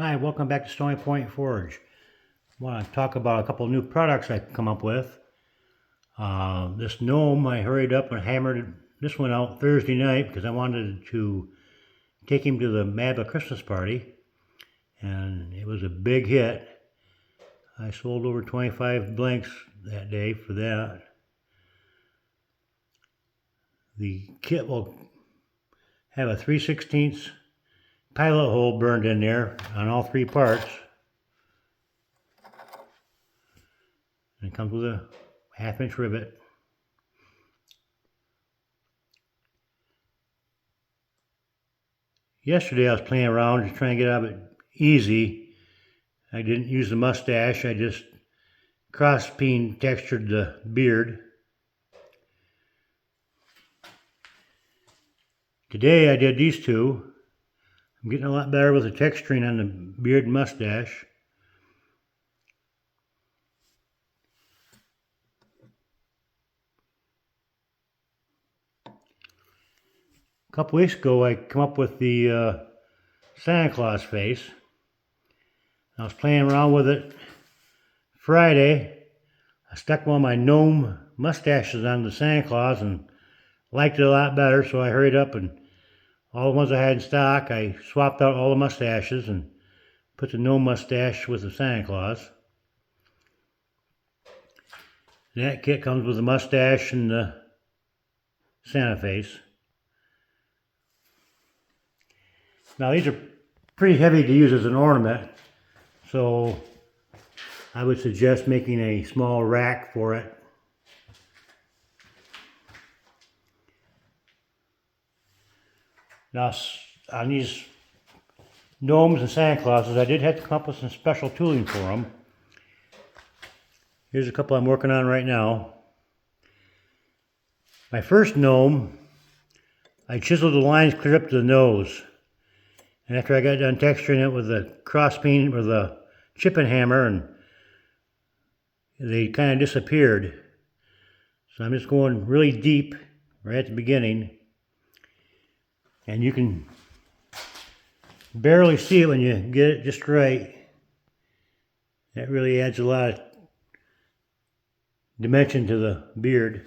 Hi, welcome back to Stony Point Forge. I want to talk about a couple of new products I've come up with. This gnome, I hurried up and hammered this one out Thursday night because I wanted to take him to the Mabba Christmas party, and it was a big hit. I sold over 25 blanks that day for that. The kit will have a 3/16 pilot hole burned in there on all three parts. And it comes with a 1/2-inch rivet. Yesterday I was playing around just trying to get out of it easy. I didn't use the mustache, I just cross-peen textured the beard. Today I did these two. I'm getting a lot better with the texturing on the beard and mustache. A couple weeks ago I come up with the Santa Claus face. I was playing around with it Friday. I stuck one of my gnome mustaches on the Santa Claus and liked it a lot better, so I hurried up and all the ones I had in stock, I swapped out all the mustaches and put the gnome mustache with the Santa Claus. And that kit comes with the mustache and the Santa face. Now these are pretty heavy to use as an ornament, so I would suggest making a small rack for it. Now on these gnomes and Santa Clauses, I did have to come up with some special tooling for them. Here's a couple I'm working on right now. My first gnome, I chiseled the lines clear up to the nose. And after I got done texturing it with the cross-peen or the chipping hammer, and they kind of disappeared. So I'm just going really deep right at the beginning. And you can barely see it when you get it just right. That really adds a lot of dimension to the beard.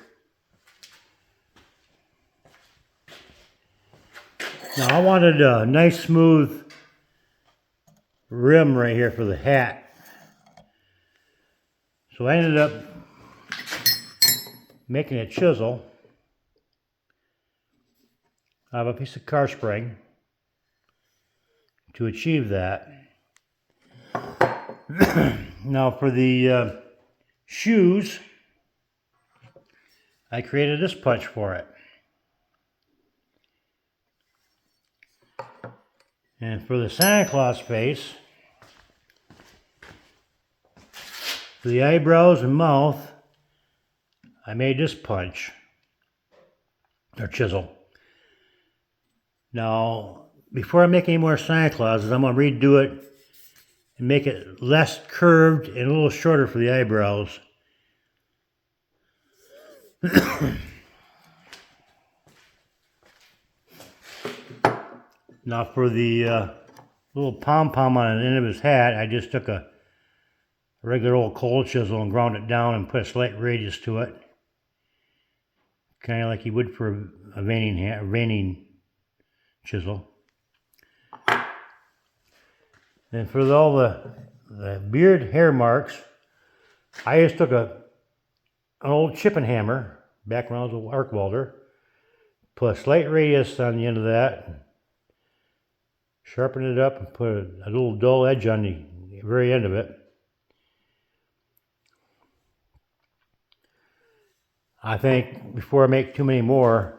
Now I wanted a nice smooth rim right here for the hat. So I ended up making a chisel out of a piece of car spring to achieve that. Now for the shoes, I created this punch for it. And for the Santa Claus face, for the eyebrows and mouth, I made this punch, or chisel. Now, before I make any more Santa Clauses, I'm going to redo it and make it less curved and a little shorter for the eyebrows. Now for the little pom-pom on the end of his hat, I just took a regular old cold chisel and ground it down and put a slight radius to it. Kind of like you would for a veining chisel. And for all the beard hair marks, I just took an old chipping hammer, back when I was an arc welder, put a slight radius on the end of that, sharpen it up and put a little dull edge on the very end of it. I think before I make too many more,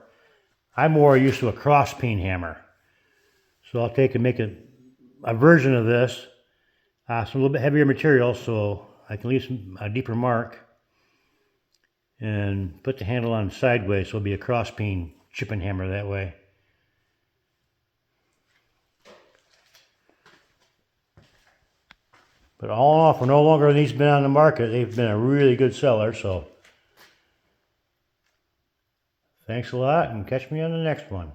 I'm more used to a cross-peen hammer. So I'll take and make a version of this, some a little bit heavier material so I can leave a deeper mark, and put the handle on sideways so it'll be a cross-peen chipping hammer that way. But all in all, for no longer than these been on the market, they've been a really good seller, so thanks a lot and catch me on the next one.